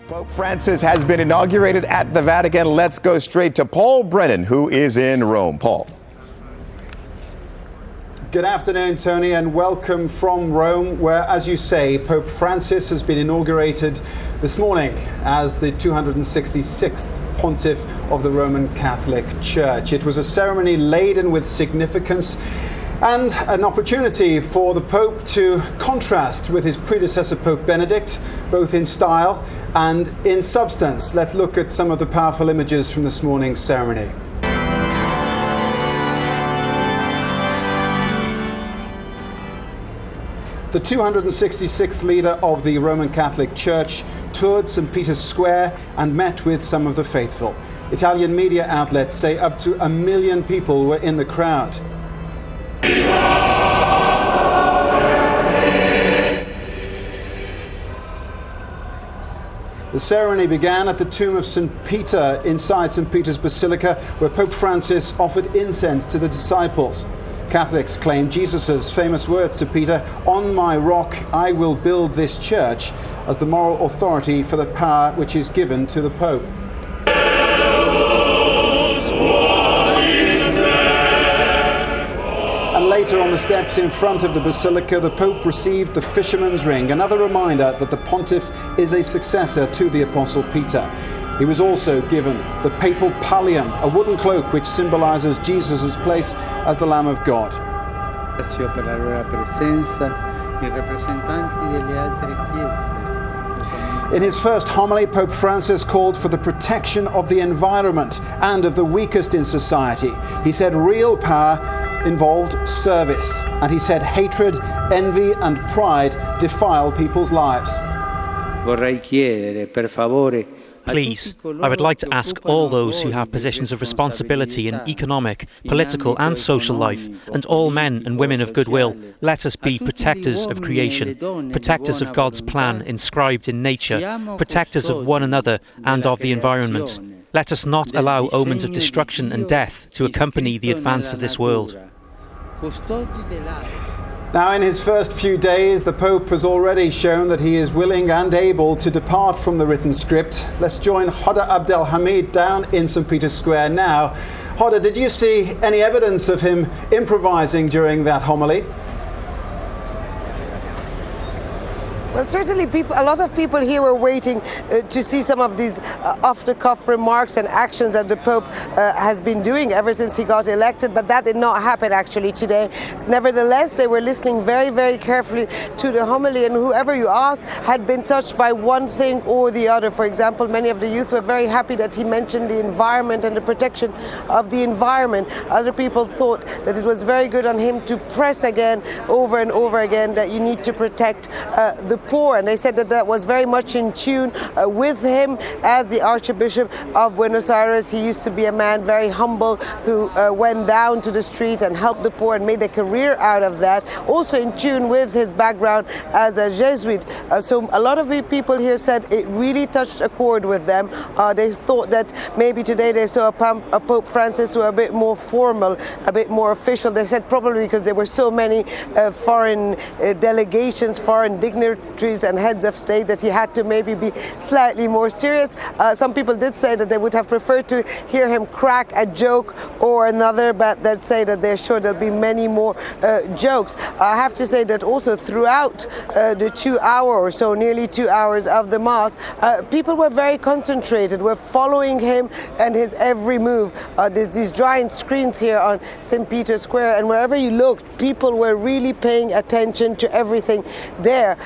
Pope Francis has been inaugurated at the Vatican. Let's go straight to Paul Brennan, who is in Rome. Paul. Good afternoon, Tony, and welcome from Rome, where, as you say, Pope Francis has been inaugurated this morning as the 266th pontiff of the Roman Catholic Church. It was a ceremony laden with significance and an opportunity for the Pope to contrast with his predecessor, Pope Benedict, both in style and in substance. Let's look at some of the powerful images from this morning's ceremony. The 266th leader of the Roman Catholic Church toured St. Peter's Square and met with some of the faithful. Italian media outlets say up to 1 million people were in the crowd. The ceremony began at the tomb of St. Peter inside St. Peter's Basilica, where Pope Francis offered incense to the disciples. Catholics claim Jesus' famous words to Peter, "On my rock I will build this church," as the moral authority for the power which is given to the Pope. And later on the steps in front of the Basilica, the Pope received the Fisherman's Ring, another reminder that the Pontiff is a successor to the Apostle Peter. He was also given the papal pallium, a wooden cloak which symbolizes Jesus' place as the Lamb of God. In his first homily, Pope Francis called for the protection of the environment and of the weakest in society. He said real power involved service, and he said hatred, envy and pride defile people's lives. Please, I would like to ask all those who have positions of responsibility in economic, political and social life, and all men and women of goodwill, let us be protectors of creation, protectors of God's plan inscribed in nature, protectors of one another and of the environment. Let us not allow omens of destruction and death to accompany the advance of this world. Now, in his first few days, the Pope has already shown that he is willing and able to depart from the written script. Let's join Hoda Abdel Hamid down in St. Peter's Square now. Hoda, did you see any evidence of him improvising during that homily? Well, certainly a lot of people here were waiting to see some of these off-the-cuff remarks and actions that the Pope has been doing ever since he got elected, but that did not happen actually today. Nevertheless, they were listening very, very carefully to the homily, and whoever you asked had been touched by one thing or the other. For example, many of the youth were very happy that he mentioned the environment and the protection of the environment. Other people thought that it was very good on him to press again, over and over again, that you need to protect the poor, and they said that that was very much in tune with him as the Archbishop of Buenos Aires. He used to be a man very humble who went down to the street and helped the poor and made a career out of that. Also in tune with his background as a Jesuit. So a lot of people here said it really touched a chord with them. They thought that maybe today they saw a Pope Francis who was a bit more formal, a bit more official. They said probably because there were so many foreign delegations, foreign dignitaries and heads of state, that he had to maybe be slightly more serious. Some people did say that they would have preferred to hear him crack a joke or another, but they'd say that they're sure there'll be many more jokes. I have to say that also throughout the 2 hour or so, nearly 2 hours of the Mass, people were very concentrated, were following him and his every move. There's these giant screens here on St. Peter's Square, and wherever you looked, people were really paying attention to everything there.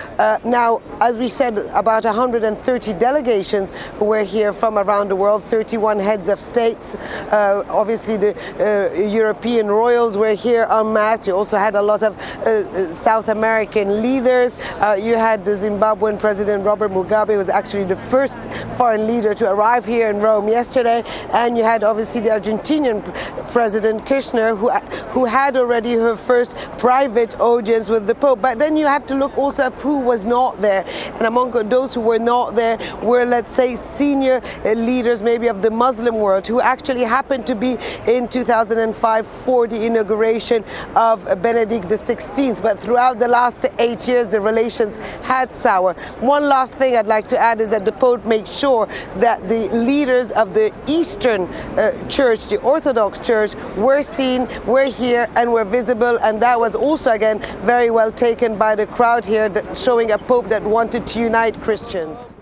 Now, as we said, about 130 delegations were here from around the world, 31 heads of states. Obviously, the European royals were here en masse. You also had a lot of South American leaders. You had the Zimbabwean President Robert Mugabe, who was actually the first foreign leader to arrive here in Rome yesterday. And you had obviously the Argentinian President Kirchner, who had already her first private audience with the Pope. But then you had to look also at who was not there. And among those who were not there were, let's say, senior leaders maybe of the Muslim world who actually happened to be in 2005 for the inauguration of Benedict XVI. But throughout the last 8 years, the relations had soured. One last thing I'd like to add is that the Pope made sure that the leaders of the Eastern Church, the Orthodox Church, were seen, were here, and were visible. And that was also, again, very well taken by the crowd here, showing a Pope that wanted to unite Christians.